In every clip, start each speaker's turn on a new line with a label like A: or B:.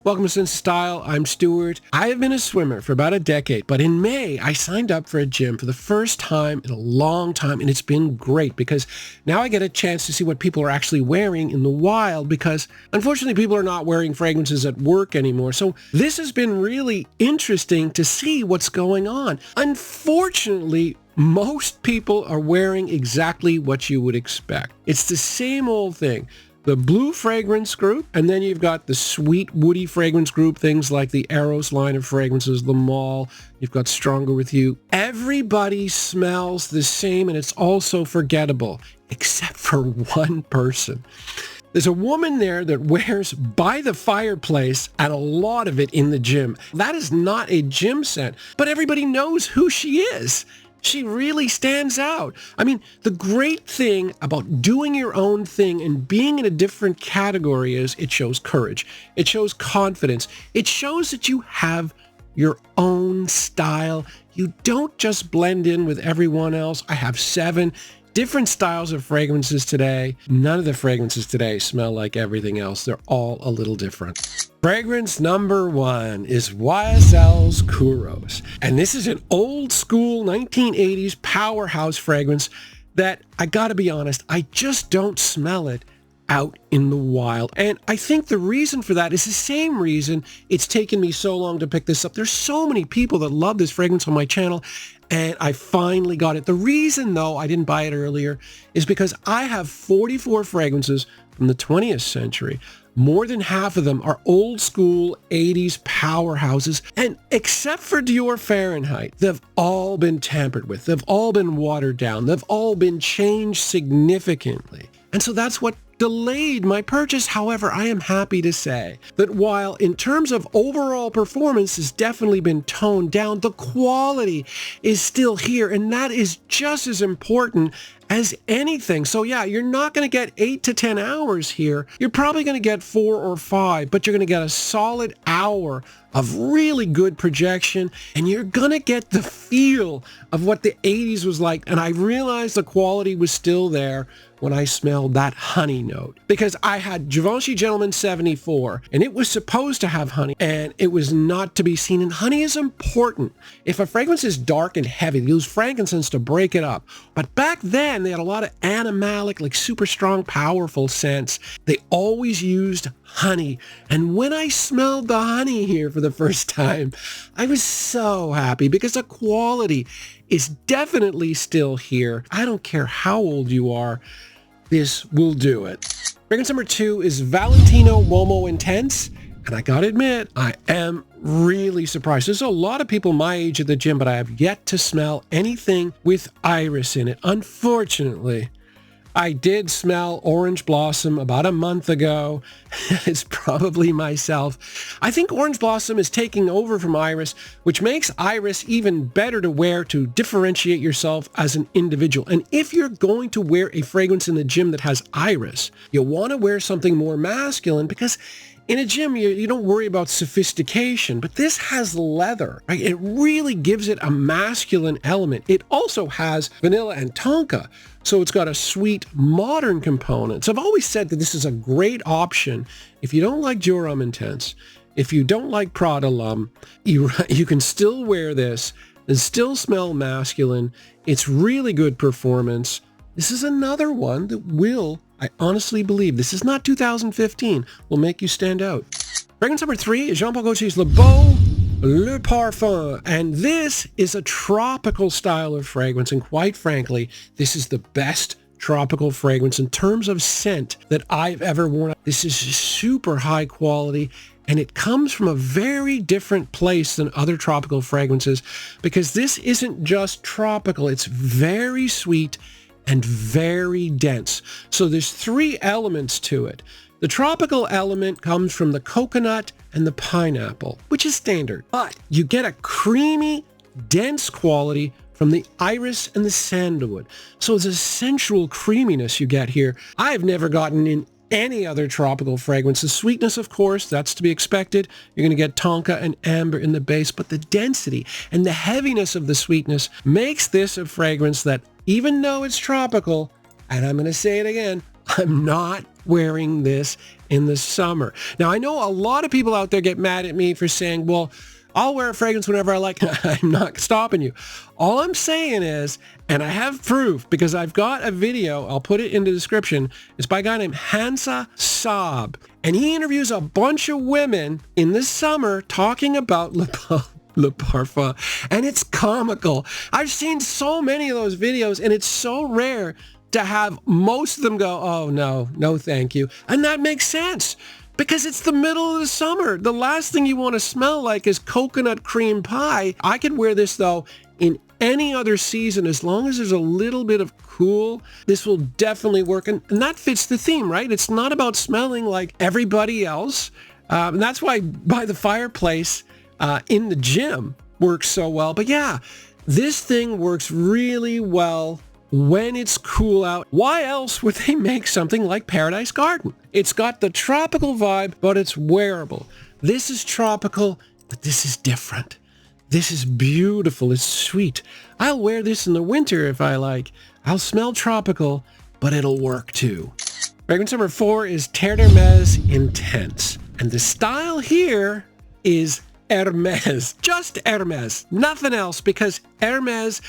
A: Welcome to Sense of Style. I'm Stuart. I have been a swimmer for about a decade, but in May, I signed up for a gym for the first time in a long time, and it's been great because now I get a chance to see what people are actually wearing in the wild because, unfortunately, people are not wearing fragrances at work anymore. So this has been really interesting to see what's going on. Unfortunately, most people are wearing exactly what you would expect. It's the same old thing. The blue fragrance group, and then you've got the sweet woody fragrance group, things like the Eros line of fragrances, the Mall, you've got Stronger With You. Everybody smells the same, and it's also forgettable, except for one person. There's a woman there that wears By the Fireplace and a lot of it in the gym. That is not a gym scent, but everybody knows who she is. She really stands out. I mean, the great thing about doing your own thing and being in a different category is it shows courage. It shows confidence. It shows that you have your own style. You don't just blend in with everyone else. I have 7 different styles of fragrances today. None of the fragrances today smell like everything else. They're all a little different. Fragrance number 1 is YSL's Kouros. And this is an old school 1980s powerhouse fragrance that, I gotta be honest, I just don't smell it out in the wild. And I think the reason for that is the same reason it's taken me so long to pick this up. There's so many people that love this fragrance on my channel, and I finally got it. The reason, though, I didn't buy it earlier is because I have 44 fragrances from the 20th century. More than half of them are old school 80s powerhouses. And except for Dior Fahrenheit, they've all been tampered with. They've all been watered down. They've all been changed significantly. And so that's what delayed my purchase. However, I am happy to say that while in terms of overall performance has definitely been toned down, the quality is still here, and that is just as important as anything. So yeah, you're not going to get 8 to 10 hours here. You're probably going to get 4 or 5, but you're going to get a solid hour of really good projection, and you're going to get the feel of what the 80s was like. And I realized the quality was still there when I smelled that honey note, because I had Givenchy Gentleman 74 and it was supposed to have honey, and it was not to be seen. And honey is important. If a fragrance is dark and heavy, they use frankincense to break it up. But back then they had a lot of animalic, like super strong, powerful scents. They always used honey. And when I smelled the honey here for the first time, I was so happy because the quality is definitely still here. I don't care how old you are. This will do it. Fragrance number 2 is Valentino Uomo Intense. And I gotta admit, I am really surprised. There's a lot of people my age at the gym, but I have yet to smell anything with iris in it. Unfortunately, I did smell Orange Blossom about a month ago. It's probably myself. I think Orange Blossom is taking over from Iris, which makes Iris even better to wear to differentiate yourself as an individual. And if you're going to wear a fragrance in the gym that has Iris, you want to wear something more masculine, because in a gym, you don't worry about sophistication, but this has leather, right? It really gives it a masculine element. It also has vanilla and tonka, so it's got a sweet, modern component. So I've always said that this is a great option if you don't like Dior Homme Intense, if you don't like Prada L'Homme, you can still wear this and still smell masculine. It's really good performance. This is another one that will, I honestly believe, this is not 2015, will make you stand out. Fragrance number 3 is Jean Paul Gaultier's Le Beau, Le Parfum. And this is a tropical style of fragrance. And quite frankly, this is the best tropical fragrance in terms of scent that I've ever worn. This is super high quality, and it comes from a very different place than other tropical fragrances, because this isn't just tropical, it's very sweet and very dense. So there's 3 elements to it. The tropical element comes from the coconut and the pineapple, which is standard, but you get a creamy, dense quality from the iris and the sandalwood. So it's a sensual creaminess you get here I've never gotten in any other tropical fragrance. The sweetness, of course, that's to be expected. You're going to get tonka and amber in the base, but the density and the heaviness of the sweetness makes this a fragrance that, even though it's tropical, and I'm going to say it again, I'm not wearing this in the summer. Now, I know a lot of people out there get mad at me for saying, well, I'll wear a fragrance whenever I like. I'm not stopping you. All I'm saying is, and I have proof because I've got a video, I'll put it in the description. It's by a guy named Hamza Saab. And he interviews a bunch of women in the summer talking about Le Parfum. And it's comical. I've seen so many of those videos, and it's so rare to have most of them go, oh, no, thank you. And that makes sense. Because it's the middle of the summer. The last thing you want to smell like is coconut cream pie. I could wear this, though, in any other season. As long as there's a little bit of cool, this will definitely work. And that fits the theme, right? It's not about smelling like everybody else. And that's why By the Fireplace in the gym works so well. But yeah, this thing works really well when it's cool out. Why else would they make something like Paradise Garden? It's got the tropical vibe, but it's wearable. This is tropical, but this is different. This is beautiful. It's sweet. I'll wear this in the winter if I like. I'll smell tropical, but it'll work too. Fragrance number 4 is Terre Intense. And the style here is Hermes. Just Hermes. Nothing else, because Hermes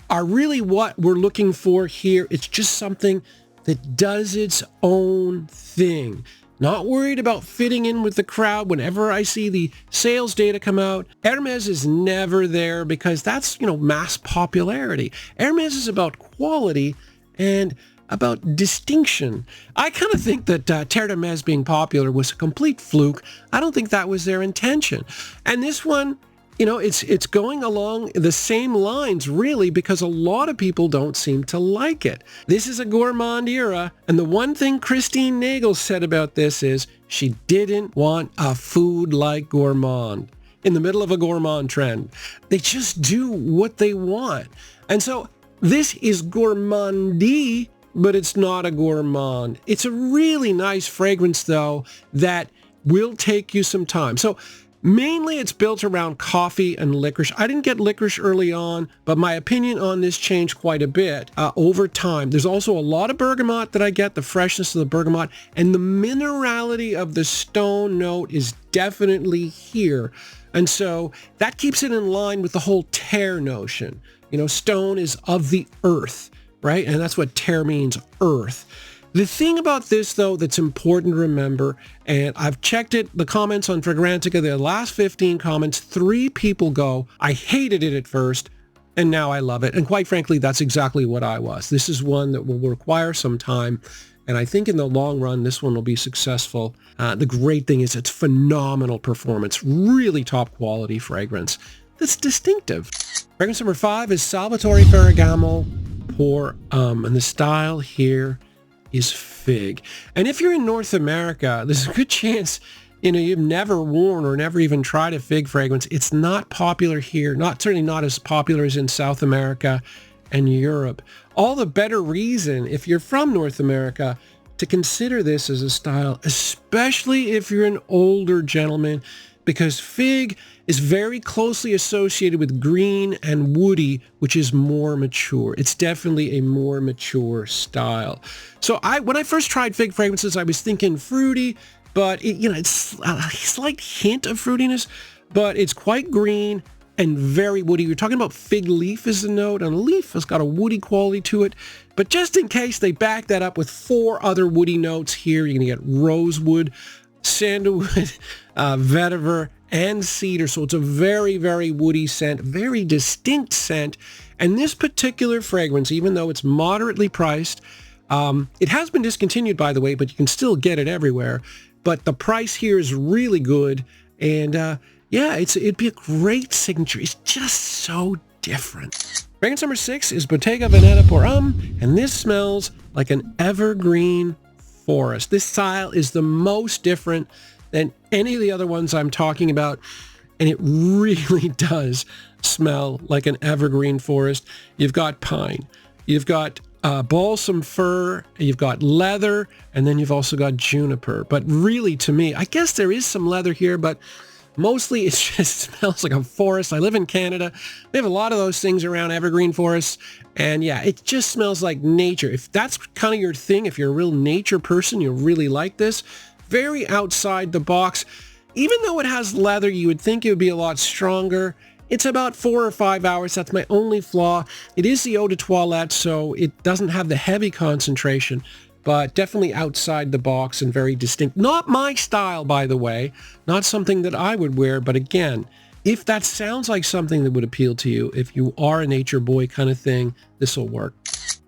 A: are really what we're looking for here. It's just something that does its own thing. Not worried about fitting in with the crowd. Whenever I see the sales data come out, Hermes is never there because that's, mass popularity. Hermes is about quality and about distinction. I kind of think that Terre Hermes being popular was a complete fluke. I don't think that was their intention. And this one, it's going along the same lines, really, because a lot of people don't seem to like it. This is a gourmand era, and the one thing Christine Nagel said about this is she didn't want a food like gourmand in the middle of a gourmand trend. They just do what they want. And so this is gourmandy, but it's not a gourmand. It's a really nice fragrance, though, that will take you some time. So mainly it's built around coffee and licorice. I didn't get licorice early on, but my opinion on this changed quite a bit over time. There's also a lot of bergamot that I get, the freshness of the bergamot, and the minerality of the stone note is definitely here. And so that keeps it in line with the whole terre notion. Stone is of the earth, right? And that's what terre means, earth. The thing about this, though, that's important to remember, and I've checked it, the comments on Fragrantica, the last 15 comments, 3 people go, I hated it at first, and now I love it. And quite frankly, that's exactly what I was. This is one that will require some time, and I think in the long run, this one will be successful. The great thing is it's phenomenal performance, really top quality fragrance that's distinctive. Fragrance number 5 is Salvatore Ferragamo Pour and the style here is fig. And if you're in North America, there's a good chance, you've never worn or never even tried a fig fragrance. It's not popular here, certainly not as popular as in South America and Europe. All the better reason, if you're from North America, to consider this as a style, especially if you're an older gentleman, because fig is very closely associated with green and woody, which is more mature. It's definitely a more mature style. So when I first tried fig fragrances, I was thinking fruity, but it's a slight hint of fruitiness, but it's quite green and very woody. You're talking about fig leaf is the note, and a leaf has got a woody quality to it. But just in case, they back that up with 4 other woody notes here. You're going to get rosewood, sandalwood, vetiver, and cedar. So it's a very, very woody scent, very distinct scent. And this particular fragrance, even though it's moderately priced, it has been discontinued, by the way, but you can still get it everywhere. But the price here is really good. And it'd be a great signature. It's just so different. Fragrance number 6 is Bottega Veneta Pour Homme, and this smells like an evergreen forest. This style is the most different than any of the other ones I'm talking about, and it really does smell like an evergreen forest. You've got pine, you've got balsam fir, you've got leather, and then you've also got juniper. But really, to me, I guess there is some leather here, but mostly it just smells like a forest. I live in Canada. We have a lot of those things around evergreen forests. And yeah, it just smells like nature. If that's kind of your thing, if you're a real nature person, you'll really like this. very outside the box. Even though it has leather, you would think it would be a lot stronger. It's about 4 or 5 hours. That's my only flaw. It is the eau de toilette, so it doesn't have the heavy concentration, but definitely outside the box and very distinct. Not my style, by the way. Not something that I would wear, but again, if that sounds like something that would appeal to you, if you are a nature boy kind of thing, this will work.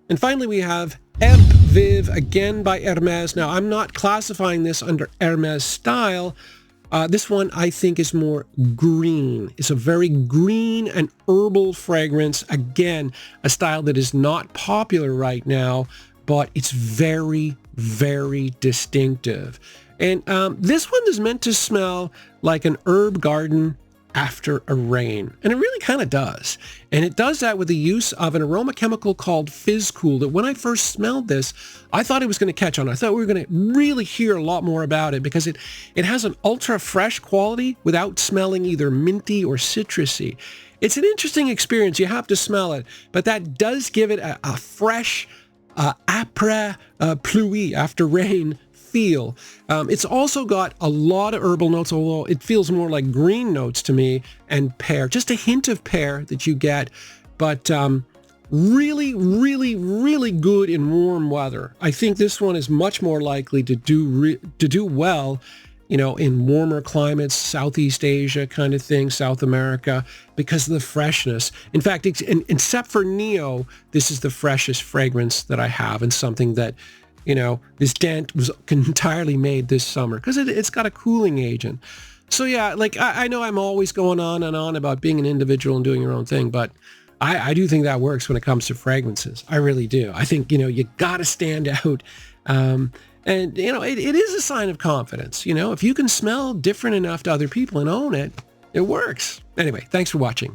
A: And finally, we have Vives, again by Hermes. Now, I'm not classifying this under Hermes style. This one, I think, is more green. It's a very green and herbal fragrance. Again, a style that is not popular right now, but it's very, very distinctive. And this one is meant to smell like an herb garden after a rain. And it really kind of does. And it does that with the use of an aroma chemical called Fizz Cool that when I first smelled this, I thought it was going to catch on. I thought we were going to really hear a lot more about it because it has an ultra fresh quality without smelling either minty or citrusy. It's an interesting experience. You have to smell it, but that does give it a fresh après pluie, after rain feel. It's also got a lot of herbal notes, although it feels more like green notes to me, and pear, just a hint of pear that you get, but really, really, really good in warm weather. I think this one is much more likely to do well, you know, in warmer climates, Southeast Asia kind of thing, South America, because of the freshness. In fact, except for Neo, this is the freshest fragrance that I have, and something that, you know, this dent was entirely made this summer because it's got a cooling agent. So yeah, like I know I'm always going on and on about being an individual and doing your own thing, but I do think that works when it comes to fragrances. I really do. I think, you know, you got to stand out. And, you know, it is a sign of confidence. You know, if you can smell different enough to other people and own it, it works. Anyway, thanks for watching.